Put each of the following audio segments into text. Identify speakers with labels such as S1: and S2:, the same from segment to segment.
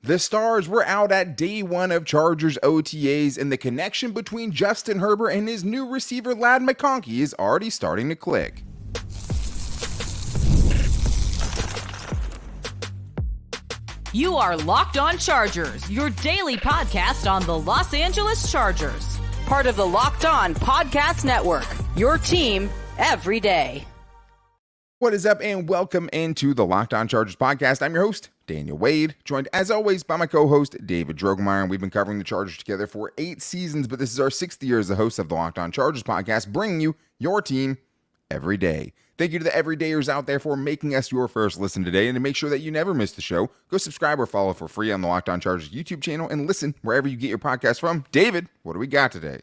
S1: The stars were out at day one of Chargers OTAs, and the connection between Justin Herbert and his new receiver Ladd McConkey is already starting to click.
S2: You are Locked On Chargers, your daily podcast on the Los Angeles Chargers. Part of the Locked On Podcast Network, your team every day.
S1: What is up, and welcome into the Locked On Chargers podcast. I'm your host, Daniel Wade, joined as always by my co-host, David Drogemeyer, and we've been covering the Chargers together for 8 seasons, but this is our 6th year as the host of the Locked On Chargers podcast, bringing you your team every day. Thank you to the everydayers out there for making us your first listen today, and to make sure that you never miss the show, go subscribe or follow for free on the Locked On Chargers YouTube channel and listen wherever you get your podcast from. David, what do we got today?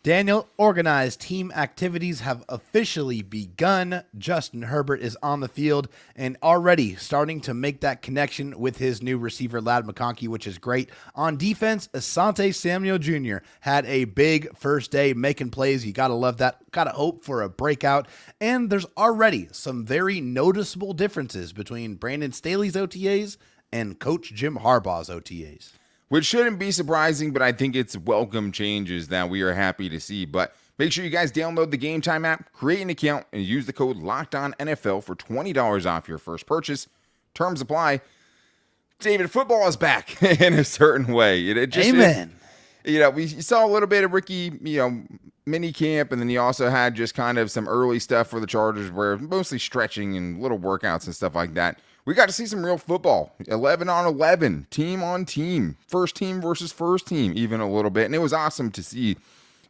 S3: Daniel, organized team activities have officially begun. Justin Herbert is on the field and already starting to make that connection with his new receiver, Ladd McConkey, which is great. On defense, Asante Samuel Jr. had a big first day making plays. You got to love that. Got to hope for a breakout. And there's already some very noticeable differences between Brandon Staley's OTAs and Coach Jim Harbaugh's OTAs.
S1: Which shouldn't be surprising, but I think it's welcome changes that we are happy to see. But make sure you guys download the Game Time app, create an account, and use the code LOCKEDONNFL for $20 off your first purchase. Terms apply. David, football is back in a certain way. It just,
S3: Amen.
S1: We saw a little bit of Ricky, mini camp, and then you also had just kind of some early stuff for the Chargers where mostly stretching and little workouts and stuff like that. We got to see some real football, 11 on 11, team on team, first team versus first team, even a little bit. And it was awesome to see.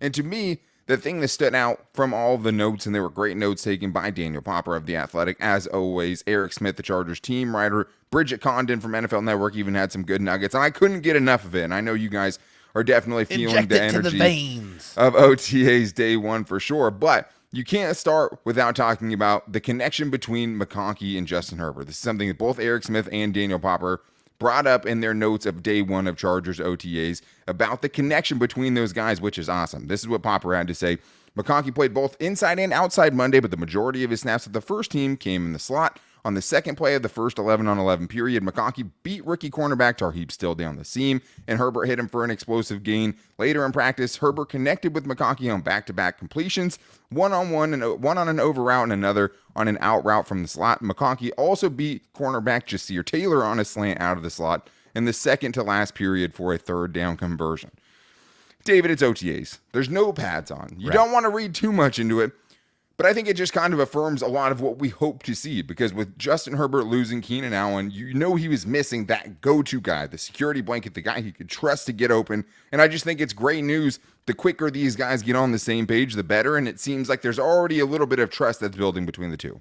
S1: And to me, the thing that stood out from all of the notes, and there were great notes taken by Daniel Popper of The Athletic, as always, Eric Smith, the Chargers team writer, Bridget Condon from NFL Network even had some good nuggets. And I couldn't get enough of it. And I know you guys are definitely feeling the energy of OTA's day one for sure. But you can't start without talking about the connection between McConkey and Justin Herbert. This is something that both Eric Smith and Daniel Popper brought up in their notes of day one of Chargers OTAs about the connection between those guys, which is awesome. This is what Popper had to say. McConkey played both inside and outside Monday, but the majority of his snaps with the first team came in the slot. On the second play of the first 11 on 11 period, McConkey beat rookie cornerback Tarheeb Still down the seam, and Herbert hit him for an explosive gain. Later in practice, Herbert connected with McConkey on back-to-back completions, one on an over route and another on an out route from the slot. McConkey also beat cornerback Jasir Taylor on a slant out of the slot in the second to last period for a third down conversion. David, it's OTAs. There's no pads on. You don't want to read too much into it. But I think it just kind of affirms a lot of what we hope to see, because with Justin Herbert losing Keenan Allen, he was missing that go-to guy, the security blanket, the guy he could trust to get open. And I just think it's great news. The quicker these guys get on the same page, the better. And it seems like there's already a little bit of trust that's building between the two.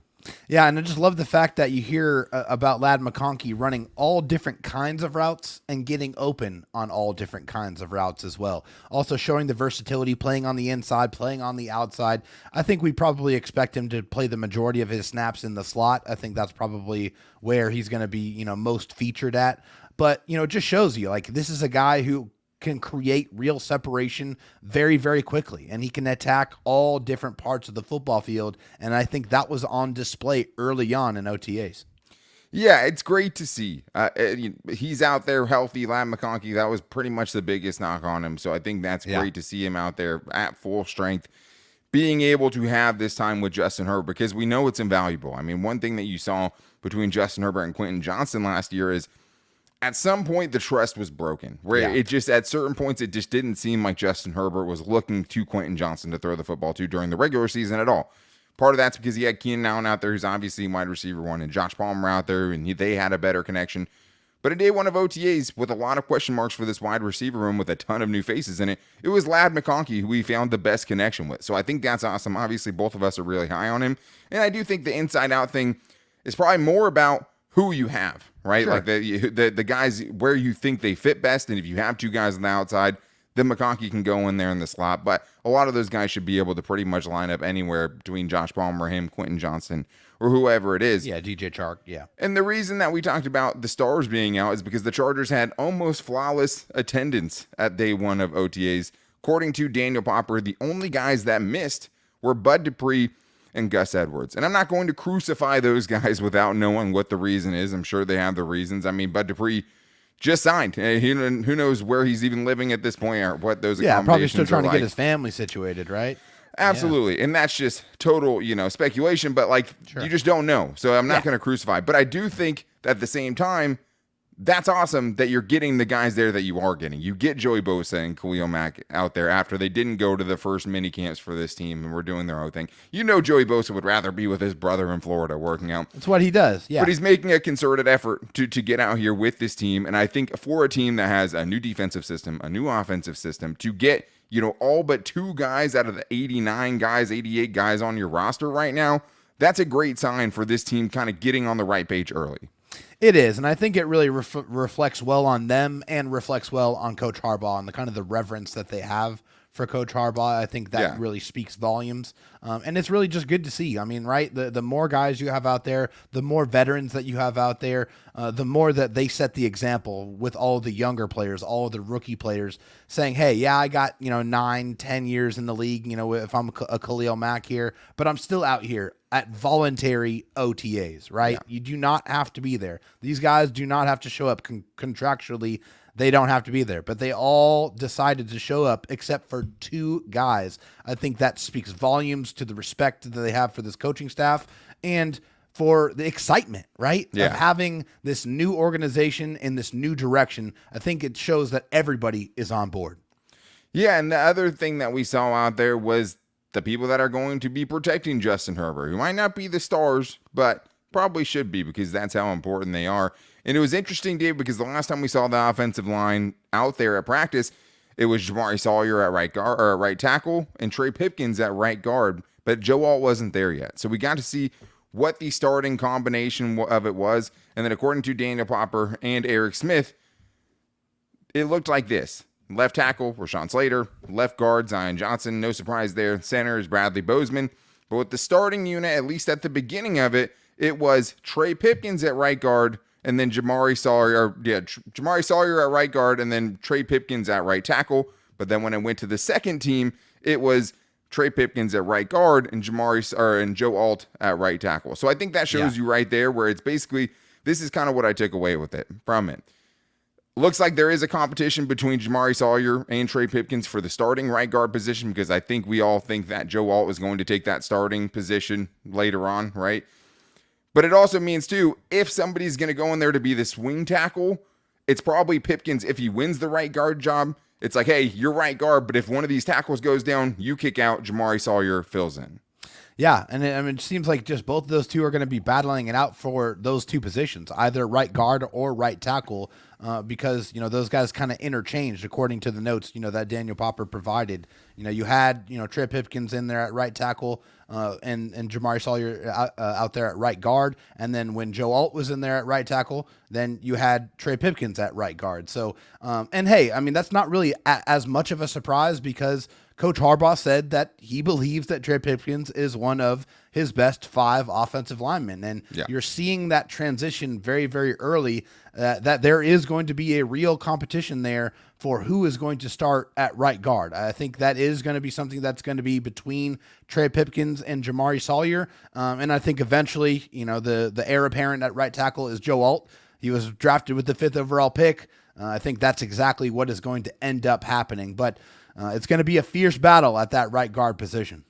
S3: Yeah, and I just love the fact that you hear about Ladd McConkey running all different kinds of routes and getting open on all different kinds of routes as well. Also showing the versatility, playing on the inside, playing on the outside. I think we probably expect him to play the majority of his snaps in the slot. I think that's probably where he's going to be, most featured at. But, it just shows you, this is a guy who can create real separation very, very quickly, and he can attack all different parts of the football field, and I think that was on display early on in OTAs.
S1: Yeah, it's great to see. He's out there healthy. Ladd McConkey, that was pretty much the biggest knock on him, so I think that's great to see him out there at full strength, being able to have this time with Justin Herbert, because we know it's invaluable. I mean, one thing that you saw between Justin Herbert and Quentin Johnston last year is at some point, the trust was broken, where it just, at certain points, it just didn't seem like Justin Herbert was looking to Quentin Johnston to throw the football to during the regular season at all. Part of that's because he had Keenan Allen out there, who's obviously wide receiver one, and Josh Palmer out there, and they had a better connection. But in day one of OTAs, with a lot of question marks for this wide receiver room with a ton of new faces in it, it was Ladd McConkey who we found the best connection with. So I think that's awesome. Obviously, both of us are really high on him. And I do think the inside-out thing is probably more about who you have, right? Sure. Like the guys where you think they fit best. And if you have two guys on the outside, then McConkey can go in there in the slot. But a lot of those guys should be able to pretty much line up anywhere between Josh Palmer, him, Quentin Johnston, or whoever it is.
S3: Yeah, DJ Chark, yeah.
S1: And the reason that we talked about the stars being out is because the Chargers had almost flawless attendance at day one of OTAs. According to Daniel Popper, the only guys that missed were Bud Dupree and Gus Edwards. And I'm not going to crucify those guys without knowing what the reason is. I'm sure they have the reasons. I mean, Bud Dupree just signed. Who knows where he's even living at this point or what those
S3: Yeah, probably still
S1: accommodations
S3: trying
S1: are
S3: to
S1: like.
S3: get his family situated, right?
S1: Absolutely. And that's just total, speculation, but like you just don't know. So I'm not going to crucify. But I do think that at the same time, that's awesome that you're getting the guys there that you are getting. You get Joey Bosa and Khalil Mack out there after they didn't go to the first mini camps for this team and were doing their own thing. Joey Bosa would rather be with his brother in Florida working out.
S3: That's what he does, yeah.
S1: But he's making a concerted effort to get out here with this team. And I think for a team that has a new defensive system, a new offensive system, to get, all but 2 guys out of the 89 guys, 88 guys on your roster right now, that's a great sign for this team kind of getting on the right page early.
S3: It is, and I think it really reflects well on them and reflects well on Coach Harbaugh and the kind of the reverence that they have for Coach Harbaugh. I think that really speaks volumes, and it's really just good to see. I mean, right, the more guys you have out there, the more veterans that you have out there, the more that they set the example with all the younger players, all the rookie players saying, hey, yeah, I got 9-10 years in the league, if I'm a Khalil Mack here, but I'm still out here at voluntary OTAs, right? Yeah. You do not have to be there. These guys do not have to show up contractually. They don't have to be there, but they all decided to show up except for 2 guys. I think that speaks volumes to the respect that they have for this coaching staff and for the excitement, right?
S1: Yeah.
S3: Of having this new organization in this new direction. I think it shows that everybody is on board.
S1: Yeah, and the other thing that we saw out there was the people that are going to be protecting Justin Herbert, who might not be the stars, but probably should be because that's how important they are. And it was interesting, Dave, because the last time we saw the offensive line out there at practice, it was Jamari Sawyer at right guard or at right tackle and Trey Pipkins at right guard, but Joe Alt wasn't there yet. So we got to see what the starting combination of it was. And then according to Daniel Popper and Eric Smith, it looked like this. Left tackle, Rashawn Slater. Left guard, Zion Johnson. No surprise there. Center is Bradley Bozeman. But with the starting unit, at least at the beginning of it, it was Trey Pipkins at right guard, and then Jamari Sawyer at right guard, and then Trey Pipkins at right tackle. But then when it went to the second team, it was Trey Pipkins at right guard and Joe Alt at right tackle. So I think that shows you right there where it's basically, this is kind of what I took away from it. Looks like there is a competition between Jamari Sawyer and Trey Pipkins for the starting right guard position, because I think we all think that Joe Alt was going to take that starting position later on, right? But it also means, too, if somebody's going to go in there to be the swing tackle, it's probably Pipkins. If he wins the right guard job, it's like, hey, you're right guard, but if one of these tackles goes down, you kick out, Jamari Sawyer fills in.
S3: Yeah, and it seems like just both of those two are going to be battling it out for those 2 positions, either right guard or right tackle, because, those guys kind of interchanged according to the notes, that Daniel Popper provided. You had, Trey Pipkins in there at right tackle and Jamari Sawyer out there at right guard. And then when Joe Alt was in there at right tackle, then you had Trey Pipkins at right guard. So, and hey, that's not really as much of a surprise because Coach Harbaugh said that he believes that Trey Pipkins is one of his best 5 offensive linemen. And you're seeing that transition very, very early, that there is going to be a real competition there for who is going to start at right guard. I think that is going to be something that's going to be between Trey Pipkins and Jamari Sawyer. And I think eventually, the heir apparent at right tackle is Joe Alt. He was drafted with the 5th overall pick. I think that's exactly what is going to end up happening. But it's going to be a fierce battle at that right guard position.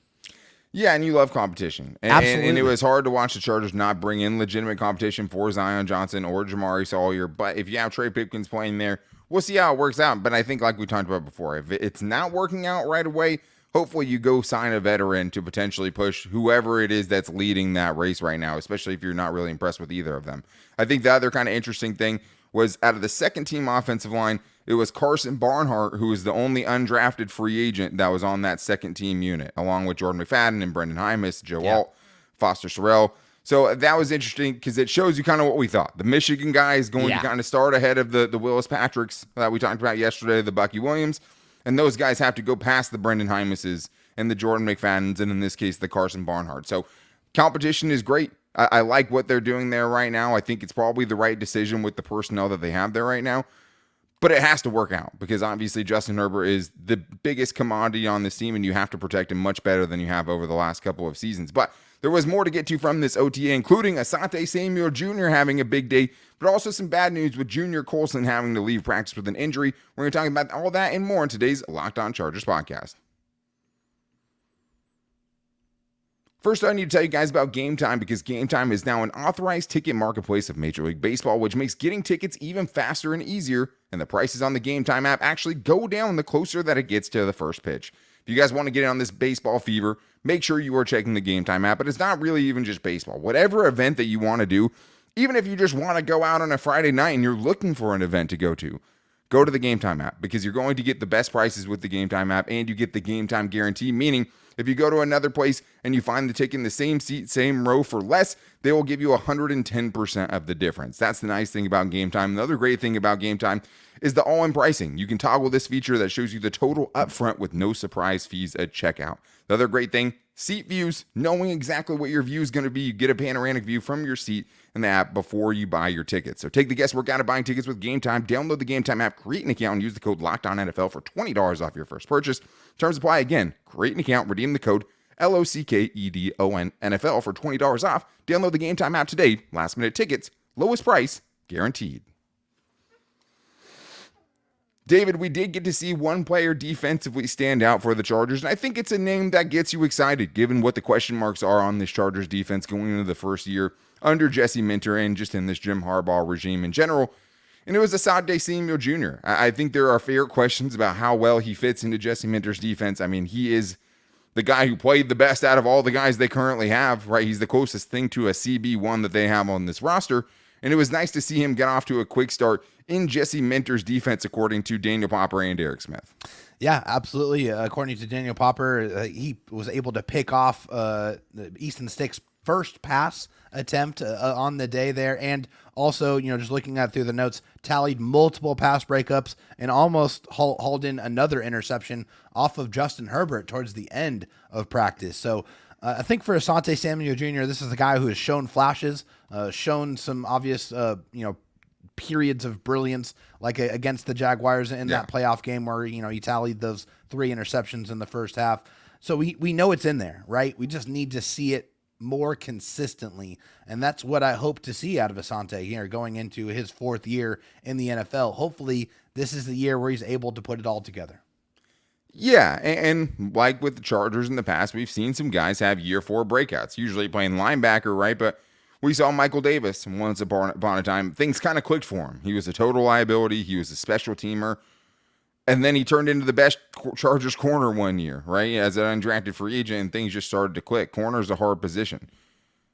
S1: Yeah, and you love competition.
S3: Absolutely.
S1: And it was hard to watch the Chargers not bring in legitimate competition for Zion Johnson or Jamari Sawyer. But if you have Trey Pipkins playing there, we'll see how it works out. But I think like we talked about before, if it's not working out right away, hopefully you go sign a veteran to potentially push whoever it is that's leading that race right now, especially if you're not really impressed with either of them. I think the other kind of interesting thing was out of the second team offensive line, it was Carson Barnhart, who was the only undrafted free agent that was on that second team unit, along with Jordan McFadden and Brendan Hymus, Joe Alt, Foster Sorrell. So that was interesting because it shows you kind of what we thought. The Michigan guy is going to kind of start ahead of the Willis Patricks that we talked about yesterday, the Bucky Williams. And those guys have to go past the Brendan Hymuses and the Jordan McFaddens, and in this case, the Carson Barnhart. So competition is great. I like what they're doing there right now. I think it's probably the right decision with the personnel that they have there right now. But it has to work out because obviously Justin Herbert is the biggest commodity on this team, and you have to protect him much better than you have over the last couple of seasons. But There was more to get to from this OTA, including Asante Samuel Jr. having a big day, but also some bad news with Junior Colson having to leave practice with an injury. We're going to talk about all that and more in today's Locked On Chargers podcast. First, I need to tell you guys about Game Time, because Game Time is now an authorized ticket marketplace of Major League Baseball, which makes getting tickets even faster and easier, and the prices on the Game Time app actually go down the closer that it gets to the first pitch. If you guys want to get in on this baseball fever, make sure you are checking the Game Time app. But it's not really even just baseball. Whatever event that you want to do, even if you just want to go out on a Friday night and you're looking for an event to go to the Game Time app, because you're going to get the best prices with the Game Time app, and you get the Game Time guarantee, meaning if you go to another place and you find the ticket in the same seat, same row for less, they will give you 110% of the difference. That's the nice thing about Game Time. Another great thing about Game Time is the all-in pricing. You can toggle this feature that shows you the total upfront with no surprise fees at checkout. The other great thing, seat views, knowing exactly what your view is going to be. You get a panoramic view from your seat in the app before you buy your tickets. So take the guesswork out of buying tickets with Game Time. Download the Game Time app, create an account, and use the code LOCKEDONNFL for $20 off your first purchase. Terms apply. Again, create an account, redeem the code LOCKEDONNFL for $20 off. Download the Game Time app today. Last minute tickets, lowest price guaranteed. David, we did get to see one player defensively stand out for the Chargers, and I think it's a name that gets you excited, given what the question marks are on this Chargers defense going into the first year under Jesse Minter and just in this Jim Harbaugh regime in general. And it was Asante Samuel Jr. I think there are fair questions about how well he fits into Jesse Minter's defense. I mean, he is the guy who played the best out of all the guys they currently have, right? He's the closest thing to a CB1 that they have on this roster. And it was nice to see him get off to a quick start in Jesse Minter's defense, according to Daniel Popper and Derek Smith.
S3: Yeah, absolutely. According to Daniel Popper, he was able to pick off Easton Stick's first pass attempt on the day there, and also, just looking at through the notes, tallied multiple pass breakups and almost hauled in another interception off of Justin Herbert towards the end of practice. So I think for Asante Samuel Jr., this is a guy who has shown flashes, shown some obvious, periods of brilliance, like against the Jaguars in that playoff game where, he tallied those 3 interceptions in the first half. So we know it's in there, right? We just need to see it more consistently. And that's what I hope to see out of Asante here going into his 4th year in the NFL. Hopefully this is the year where he's able to put it all together.
S1: Yeah, and like with the Chargers in the past, we've seen some guys have year 4 breakouts, usually playing linebacker, right? But we saw Michael Davis once upon a time. Things kind of clicked for him. He was a total liability. He was a special teamer. And then he turned into the best Chargers corner one year, right? As an undrafted free agent, and things just started to click. Corner is a hard position.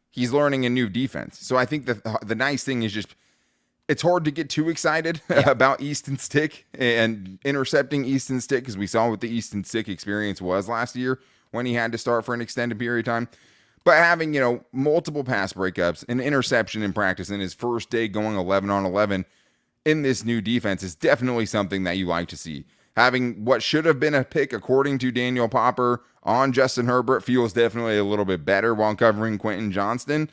S1: He's learning a new defense. So I think the nice thing is just, it's hard to get too excited about Easton Stick and intercepting Easton Stick, because we saw what the Easton Stick experience was last year when he had to start for an extended period of time. But having, multiple pass breakups, an interception in practice in his first day going 11 on 11 in this new defense is definitely something that you like to see. Having what should have been a pick, according to Daniel Popper, on Justin Herbert feels definitely a little bit better while covering Quentin Johnston.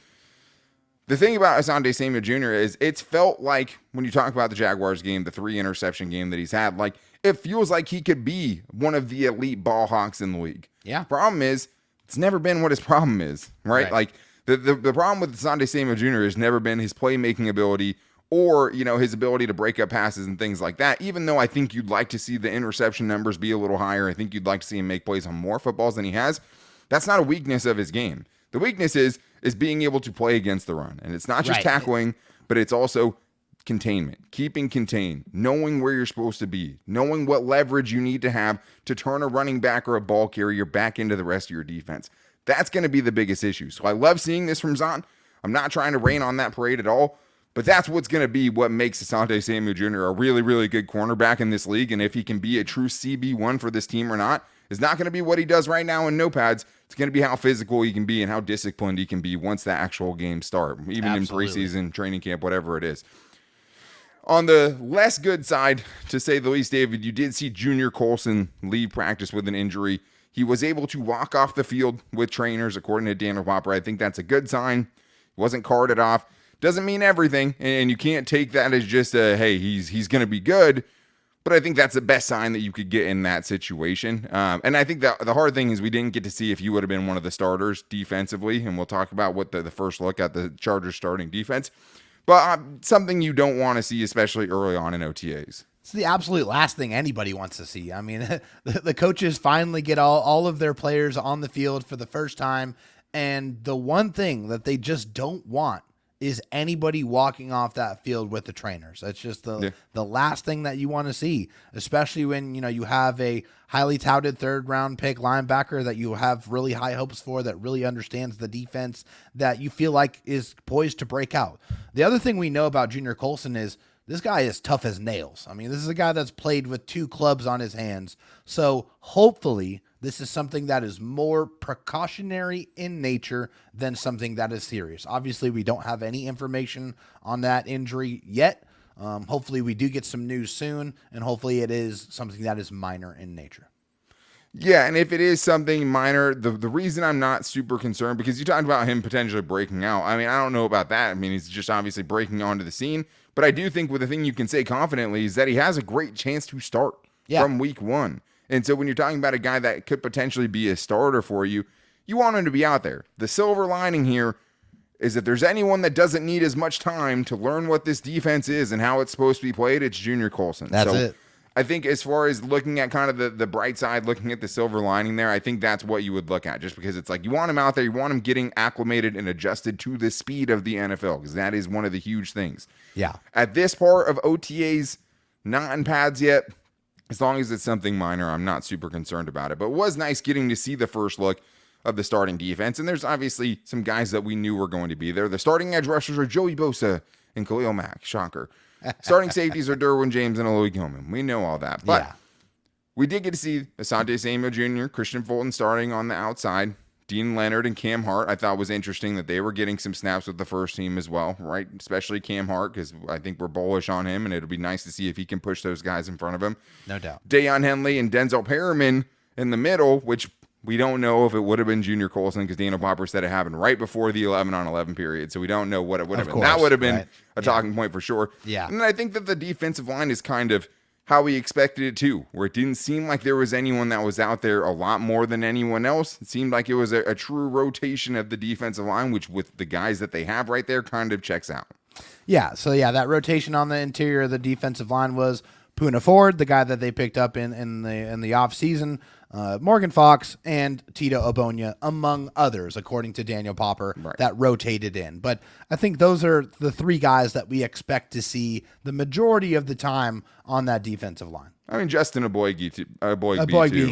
S1: The thing about Asante Samuel Jr. is it's felt like, when you talk about the Jaguars game, the 3 interception game that he's had, like it feels like he could be one of the elite ball hawks in the league.
S3: Yeah.
S1: Problem is, it's never been what his problem is, right? Like the problem with Asante Samuel Jr. has never been his playmaking ability or, his ability to break up passes and things like that. Even though I think you'd like to see the interception numbers be a little higher, I think you'd like to see him make plays on more footballs than he has. That's not a weakness of his game. The weakness is being able to play against the run. And it's not just tackling, but it's also containment, keeping contained, knowing where you're supposed to be, knowing what leverage you need to have to turn a running back or a ball carrier back into the rest of your defense. That's going to be the biggest issue. So I love seeing this from Zahn. I'm not trying to rain on that parade at all, but that's what's going to be what makes Asante Samuel Jr. a really, really good cornerback in this league. And if he can be a true CB1 for this team or not, is not going to be what he does right now in no pads. It's going to be how physical he can be and how disciplined he can be once the actual games start, even in preseason, training camp, whatever it is. On the less good side, to say the least, David, you did see Junior Colson leave practice with an injury. He was able to walk off the field with trainers, according to Daniel Popper. I think that's a good sign. He wasn't carted off. Doesn't mean everything, and you can't take that as just a, hey, he's going to be good. But I think that's the best sign that you could get in that situation. And I think that the hard thing is we didn't get to see if he would have been one of the starters defensively. And we'll talk about what the first look at the Chargers starting defense. But something you don't want to see, especially early on in OTAs.
S3: It's the absolute last thing anybody wants to see. I mean, the coaches finally get all of their players on the field for the first time. And the one thing that they just don't want is anybody walking off that field with the trainers. That's just the last thing that you want to see, especially when, you have a highly touted 3rd round pick linebacker that you have really high hopes for, that really understands the defense, that you feel like is poised to break out. The other thing we know about Junior Colson is this guy is tough as nails. I mean, this is a guy that's played with 2 clubs on his hands. So hopefully this is something that is more precautionary in nature than something that is serious. Obviously, we don't have any information on that injury yet. Hopefully we do get some news soon, and hopefully it is something that is minor in nature.
S1: Yeah, and if it is something minor, the reason I'm not super concerned, because you talked about him potentially breaking out. I mean, I don't know about that. I mean, he's just obviously breaking onto the scene. But I do think with the thing you can say confidently is that he has a great chance to start from week 1. And so when you're talking about a guy that could potentially be a starter for you, you want him to be out there. The silver lining here is that there's anyone that doesn't need as much time to learn what this defense is and how it's supposed to be played, it's Junior Colson.
S3: That's it.
S1: I think as far as looking at kind of the bright side, looking at the silver lining there, I think that's what you would look at, just because it's like you want him out there, you want him getting acclimated and adjusted to the speed of the NFL, because that is one of the huge things.
S3: Yeah.
S1: At this part of OTAs, not in pads yet, as long as it's something minor, I'm not super concerned about it. But it was nice getting to see the first look of the starting defense. And there's obviously some guys that we knew were going to be there. The starting edge rushers are Joey Bosa and Khalil Mack. Shocker. Starting safeties are Derwin James and Aloy Gilman. We know all that. But we did get to see Asante Samuel Jr., Christian Fulton starting on the outside. Dean Leonard and Cam Hart, I thought was interesting that they were getting some snaps with the first team as well, right? Especially Cam Hart, because I think we're bullish on him, and it'll be nice to see if he can push those guys in front of him.
S3: No doubt.
S1: Deion Henley and Denzel Perriman in the middle, which we don't know if it would have been Junior Colson, because Daniel Popper said it happened right before the 11-on-11 period, so we don't know what it would have been. That would have been a talking point for sure.
S3: Yeah.
S1: And I think that the defensive line is kind of how we expected it to, where it didn't seem like there was anyone that was out there a lot more than anyone else. It seemed like it was a true rotation of the defensive line, which with the guys that they have right there kind of checks out.
S3: Yeah, so that rotation on the interior of the defensive line was Poona Ford, the guy that they picked up in the offseason, Morgan Fox, and Tito Obonya, among others, according to Daniel Popper, that rotated in. But I think those are the 3 guys that we expect to see the majority of the time on that defensive line.
S1: I mean, Justin Aboigbe too.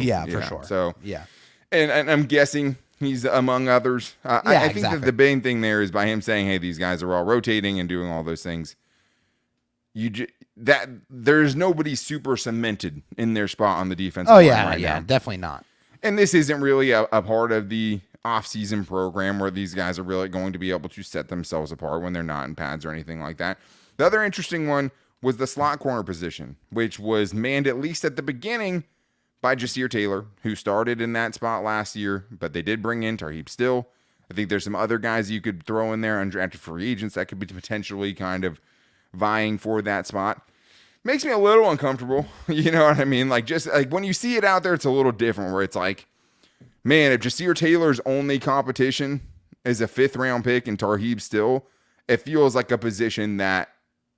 S3: Yeah, for sure.
S1: So
S3: yeah,
S1: and I'm guessing he's among others. I think that the main thing there is by him saying, "Hey, these guys are all rotating and doing all those things." That there's nobody super cemented in their spot on the defensive line right now.
S3: Definitely not.
S1: And this isn't really a part of the off-season program where these guys are really going to be able to set themselves apart when they're not in pads or anything like that. The other interesting one was the slot corner position, which was manned at least at the beginning by Jasir Taylor, who started in that spot last year, but they did bring in Tarheeb Still. I think there's some other guys you could throw in there, undrafted free agents that could be potentially kind of vying for that spot. Makes me a little uncomfortable. You know what I mean? Like, just like when you see it out there, it's a little different, where it's like, man, if Jasir Taylor's only competition is a 5th round pick and Tarheeb Still, it feels like a position that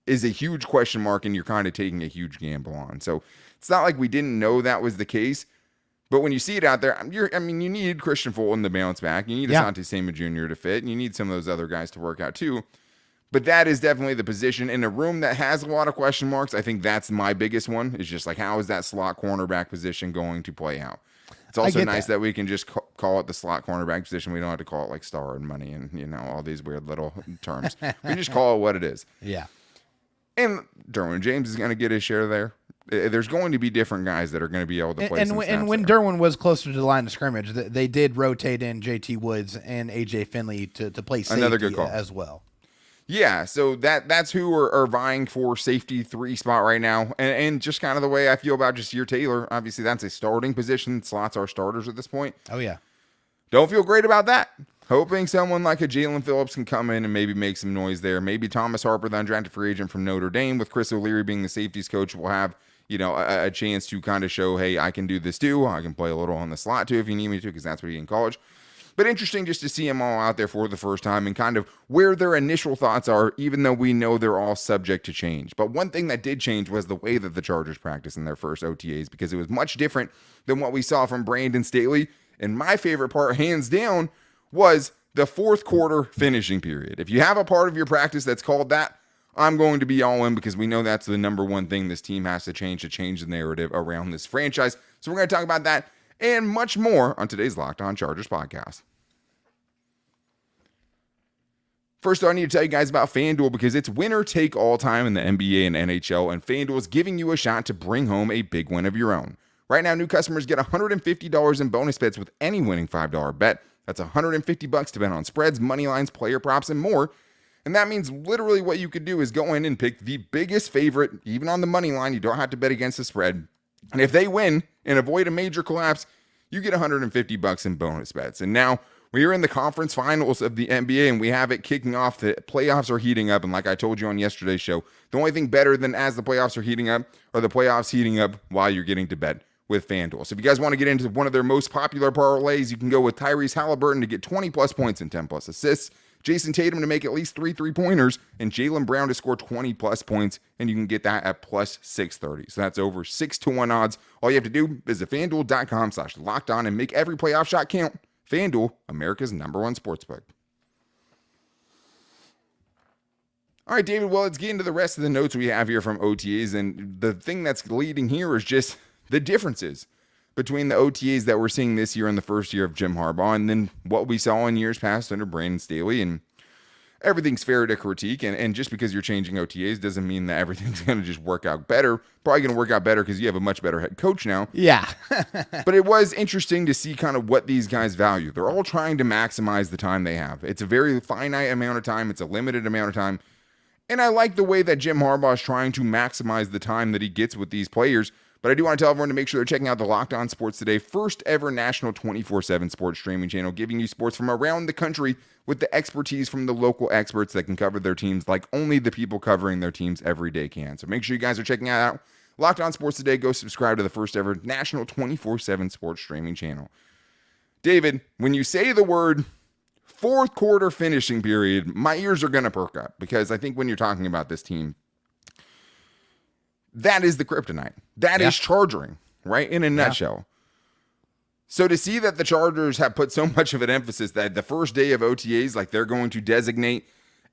S1: is a huge question mark and you're kind of taking a huge gamble on. So it's not like we didn't know that was the case, but when you see it out there, you need Christian Fulton to bounce back. You need Asante Samuel Jr. to fit, and you need some of those other guys to work out too. But that is definitely the position in a room that has a lot of question marks. I think that's my biggest one, is just like, how is that slot cornerback position going to play out? It's also nice that we can just call it the slot cornerback position. We don't have to call it like star and money and, all these weird little terms. We just call it what it is.
S3: Yeah.
S1: And Derwin James is going to get his share there. There's going to be different guys that are going to be able to play some snaps
S3: and when Derwin was closer to the line of scrimmage, they did rotate in JT Woods and AJ Finley to play safety
S1: another good call
S3: as well.
S1: Yeah, so that's who are vying for safety 3 spot right now. And just kind of the way I feel about Jasir Taylor, obviously that's a starting position. Slots are starters at this point.
S3: Oh, yeah.
S1: Don't feel great about that. Hoping someone like a Jalen Phillips can come in and maybe make some noise there. Maybe Thomas Harper, the undrafted free agent from Notre Dame, with Chris O'Leary being the safeties coach, will have a chance to kind of show, hey, I can do this too. I can play a little on the slot too if you need me to, because that's what he did in college. But interesting just to see them all out there for the first time and kind of where their initial thoughts are, even though we know they're all subject to change. But one thing that did change was the way that the Chargers practiced in their first OTAs, because it was much different than what we saw from Brandon Staley. And my favorite part, hands down, was the fourth quarter finishing period. If you have a part of your practice that's called that, I'm going to be all in, because we know that's the number one thing this team has to change the narrative around this franchise. So we're going to talk about that and much more on today's Locked On Chargers podcast. First, I need to tell you guys about FanDuel, because it's winner take all time in the NBA and NHL, and FanDuel is giving you a shot to bring home a big win of your own. Right now, new customers get $150 in bonus bets with any winning $5 bet. That's $150 to bet on spreads, money lines, player props, and more. And that means literally what you could do is go in and pick the biggest favorite, even on the money line. You don't have to bet against the spread. And if they win and avoid a major collapse, you get $150 in bonus bets. And now we are in the conference finals of the NBA, and we have it kicking off. The playoffs are heating up. And like I told you on yesterday's show, the only thing better than as the playoffs are heating up are the playoffs heating up while you're getting to bet with FanDuel. So if you guys want to get into one of their most popular parlays, you can go with Tyrese Halliburton to get 20 plus points and 10 plus assists, Jason Tatum to make at least 3 3-pointers, and Jaylen Brown to score 20 plus points, and you can get that at plus 630. So that's over 6-1 odds. All you have to do is visit FanDuel.com/lockedon and make every playoff shot count. FanDuel, America's #1 sportsbook. All right, David, well, let's get into the rest of the notes we have here from OTAs, and the thing that's leading here is just the differences between the OTAs that we're seeing this year in the first year of Jim Harbaugh and then what we saw in years past under Brandon Staley. And everything's fair to critique, and just because you're changing OTAs doesn't mean that everything's going to just work out better. Probably going to work out better because you have a much better head coach now.
S3: Yeah.
S1: But it was interesting to see kind of what these guys value. They're all trying to maximize the time they have. It's a very finite amount of time. It's a limited amount of time. And I like the way that Jim Harbaugh is trying to maximize the time that he gets with these players. But I do want to tell everyone to make sure they're checking out the Locked On Sports Today, first ever national 24/7 sports streaming channel, giving you sports from around the country with the expertise from the local experts that can cover their teams like only the people covering their teams every day can. So make sure you guys are checking that out. Locked On Sports Today. Go subscribe to the first ever national 24/7 sports streaming channel. David, when you say the word fourth quarter finishing period, my ears are going to perk up, because I think when you're talking about this team, that is the kryptonite. That is charging, right? In a nutshell. So to see that the Chargers have put so much of an emphasis that the first day of OTAs, like they're going to designate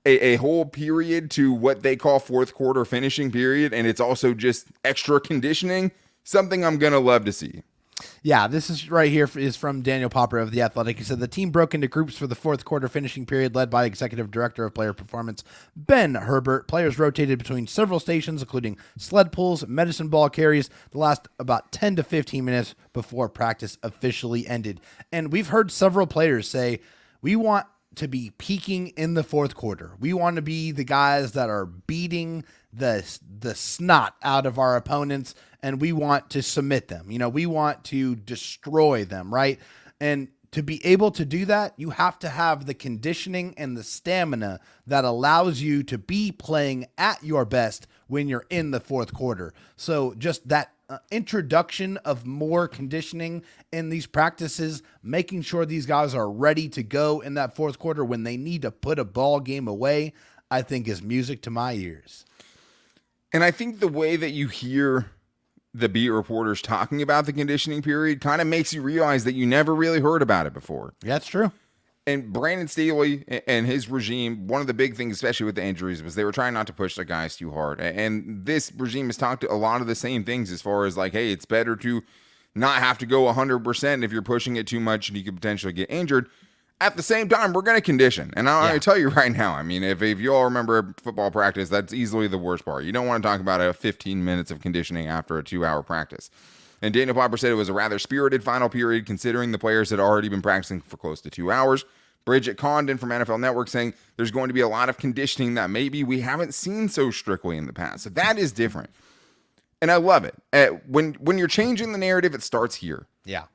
S1: a whole period to what they call fourth quarter finishing period, and it's also just extra conditioning, something I'm going to love to see.
S3: Yeah, this is right here is from Daniel Popper of The Athletic. He said the team broke into groups for the fourth quarter finishing period led by Executive Director of Player Performance, Ben Herbert. Players rotated between several stations, including sled pulls, medicine ball carries, the last about 10 to 15 minutes before practice officially ended. And we've heard several players say, we want to be peaking in the fourth quarter. We want to be the guys that are beating the snot out of our opponents, and we want to submit them. You know, we want to destroy them, right? And to be able to do that, you have to have the conditioning and the stamina that allows you to be playing at your best when you're in the fourth quarter. So just that introduction of more conditioning in these practices, making sure these guys are ready to go in that fourth quarter when they need to put a ball game away, I think is music to my ears.
S1: And I think the way that you hear the beat reporters talking about the conditioning period kind of makes you realize that you never really heard about it before.
S3: Yeah, that's true.
S1: And Brandon Staley and his regime, one of the big things, especially with the injuries, was they were trying not to push the guys too hard. And this regime has talked to a lot of the same things as far as like, hey, it's better to not have to go 100% if you're pushing it too much and you could potentially get injured. At the same time, we're going to condition. And I'll tell you right now, I mean, if you all remember football practice, that's easily the worst part. You don't want to talk about 15 minutes of conditioning after a 2-hour practice. And Daniel Popper said it was a rather spirited final period considering the players had already been practicing for close to 2 hours. Bridget Condon from NFL Network saying there's going to be a lot of conditioning that maybe we haven't seen so strictly in the past. So that is different. And I love it. When you're changing the narrative, it starts here.
S3: Yeah.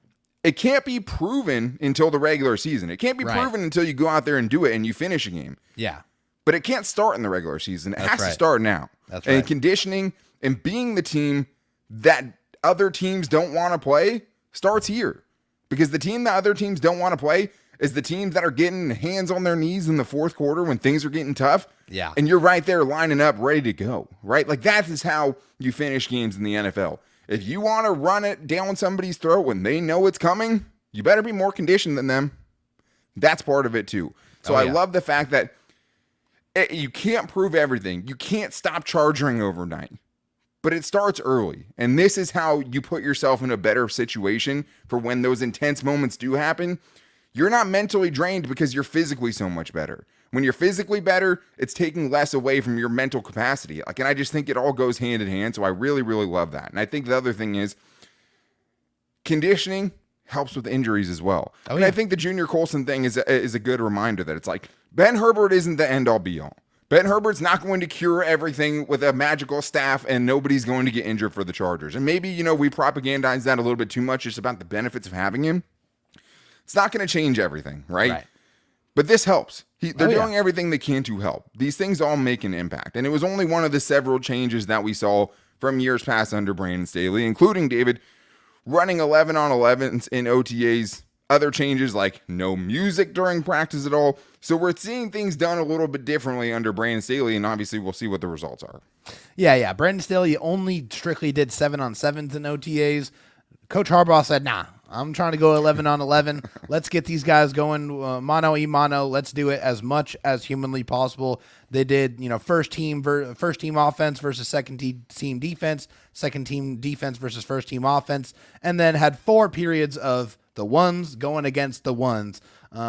S1: It can't be proven until the regular season. It can't be proven until you go out there and do it and you finish a game.
S3: Yeah.
S1: But it can't start in the regular season. It has to start now.
S3: That's right.
S1: And conditioning and being the team that other teams don't want to play starts here. Because the team that other teams don't want to play is the teams that are getting hands on their knees in the fourth quarter when things are getting tough.
S3: Yeah.
S1: And you're right there lining up, ready to go, right? Like that is how you finish games in the NFL. If you want to run it down somebody's throat when they know it's coming, you better be more conditioned than them. That's part of it too. So I love the fact that you can't prove everything. You can't stop charging overnight. But it starts early. And this is how you put yourself in a better situation for when those intense moments do happen. You're not mentally drained because you're physically so much better. When you're physically better, it's taking less away from your mental capacity. Like, and I just think it all goes hand in hand. So I really, really love that. And I think the other thing is conditioning helps with injuries as well. And I think the Junior Colson thing is a good reminder that it's like Ben Herbert isn't the end all be all. Ben Herbert's not going to cure everything with a magical staff, and nobody's going to get injured for the Chargers. And maybe, we propagandize that a little bit too much just about the benefits of having him. It's not going to change everything, right? But this helps. They're doing everything they can to help. These things all make an impact. And it was only one of the several changes that we saw from years past under Brandon Staley, including David running 11 on 11s in OTAs. Other changes like no music during practice at all. So we're seeing things done a little bit differently under Brandon Staley, and obviously we'll see what the results are.
S3: Yeah. Brandon Staley only strictly did 7 on 7s in OTAs. Coach Harbaugh said, nah, I'm trying to go 11 on 11. Let's get these guys going mano a mano. Let's do it as much as humanly possible. They did, first team offense versus second team defense, second team defense versus first team offense, and then had 4 periods of the ones going against the ones,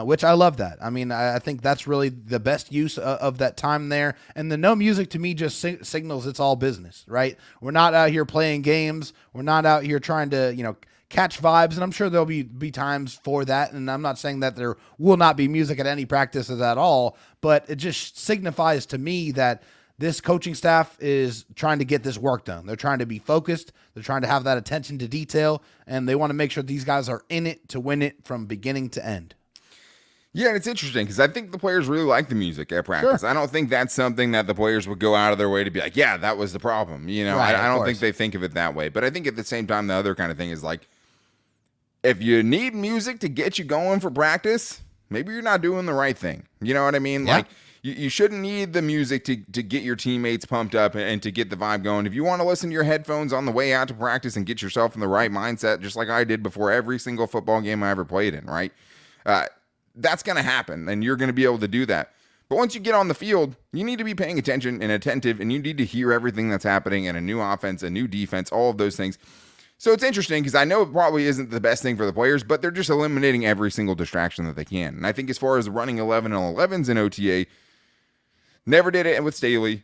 S3: which I love that. I mean, I think that's really the best use of that time there. And the no music to me just signals it's all business, right? We're not out here playing games. We're not out here trying to, catch vibes. And I'm sure there'll be times for that. And I'm not saying that there will not be music at any practices at all, but it just signifies to me that this coaching staff is trying to get this work done. They're trying to be focused. They're trying to have that attention to detail, and they want to make sure these guys are in it to win it from beginning to end.
S1: Yeah, and it's interesting because I think the players really like the music at practice. Sure. I don't think that's something that the players would go out of their way to be like, yeah, that was the problem.
S3: Right,
S1: I don't think they think of it that way. But I think at the same time, the other kind of thing is like, if you need music to get you going for practice, maybe you're not doing the right thing. You know what I mean?
S3: Yeah.
S1: Like, you shouldn't need the music to get your teammates pumped up and to get the vibe going. If you want to listen to your headphones on the way out to practice and get yourself in the right mindset, just like I did before every single football game I ever played in, right? That's going to happen, and you're going to be able to do that. But once you get on the field, you need to be paying attention and attentive, and you need to hear everything that's happening in a new offense, a new defense, all of those things. So it's interesting because I know it probably isn't the best thing for the players, but they're just eliminating every single distraction that they can. And I think as far as running 11 on 11s in OTA, never did it with Staley.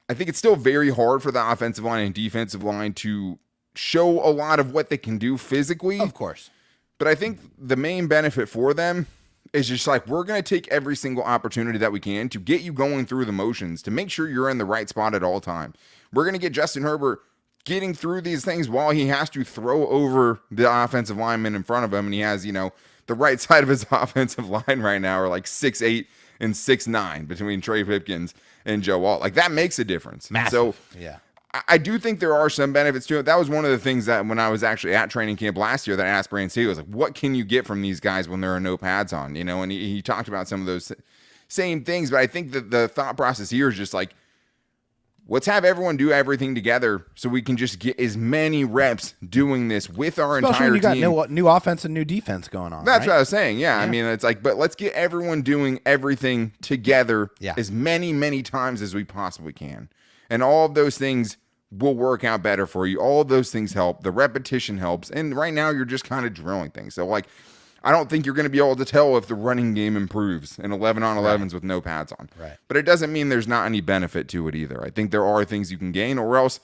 S1: I think it's still very hard for the offensive line and defensive line to show a lot of what they can do physically.
S3: Of course.
S1: But I think the main benefit for them is just like, we're going to take every single opportunity that we can to get you going through the motions, to make sure you're in the right spot at all time. We're going to get Justin Herbert getting through these things while he has to throw over the offensive lineman in front of him. And he has, the right side of his offensive line right now are like 6'8" and 6'9" between Trey Pipkins and Joe Alt. Like, that makes a difference.
S3: Massive.
S1: So
S3: yeah,
S1: I do think there are some benefits to it. That was one of the things that when I was actually at training camp last year that I asked Brandon Staley, was like, what can you get from these guys when there are no pads on? And he talked about some of those same things. But I think that the thought process here is just like, let's have everyone do everything together so we can just get as many reps doing this with our
S3: especially
S1: entire
S3: when you
S1: team.
S3: got new offense and new defense going on.
S1: That's
S3: right?
S1: what I was saying. Yeah. I mean, it's like, but let's get everyone doing everything together as many times as we possibly can. And all of those things will work out better for you. All of those things help. The repetition helps. And right now you're just kind of drilling things. So like, I don't think you're going to be able to tell if the running game improves in 11 on 11s with no pads on.
S3: Right.
S1: But it doesn't mean there's not any benefit to it either. I think there are things you can gain, or else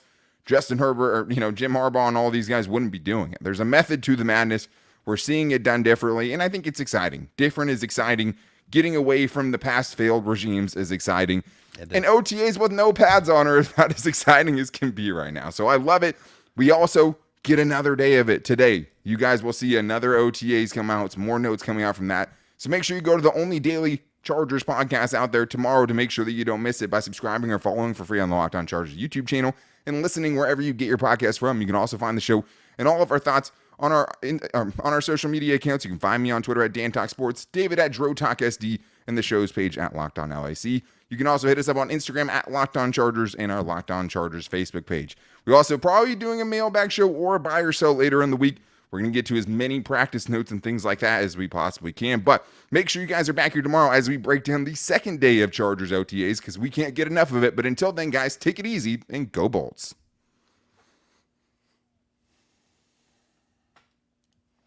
S1: Justin Herbert or Jim Harbaugh and all these guys wouldn't be doing it. There's a method to the madness. We're seeing it done differently, and I think it's exciting. Different is exciting. Getting away from the past failed regimes is exciting. And OTAs with no pads on are about as exciting as can be right now. So I love it. We also get another day of it today. You guys will see another OTAs come out. It's more notes coming out from that. So make sure you go to the only daily Chargers podcast out there tomorrow to make sure that you don't miss it by subscribing or following for free on the Locked On Chargers YouTube channel. and listening wherever you get your podcast from. You can also find the show and all of our thoughts on our social media accounts. You can find me on Twitter at DanTalkSports, David at DroTalkSD, and the show's page at Locked On LAC. You can also hit us up on Instagram at Locked On Chargers and our Locked On Chargers Facebook page. We're also probably doing a mailbag show or a buy or sell later in the week. We're going to get to as many practice notes and things like that as we possibly can. But make sure you guys are back here tomorrow as we break down the second day of Chargers OTAs, because we can't get enough of it. But until then, guys, take it easy and go Bolts.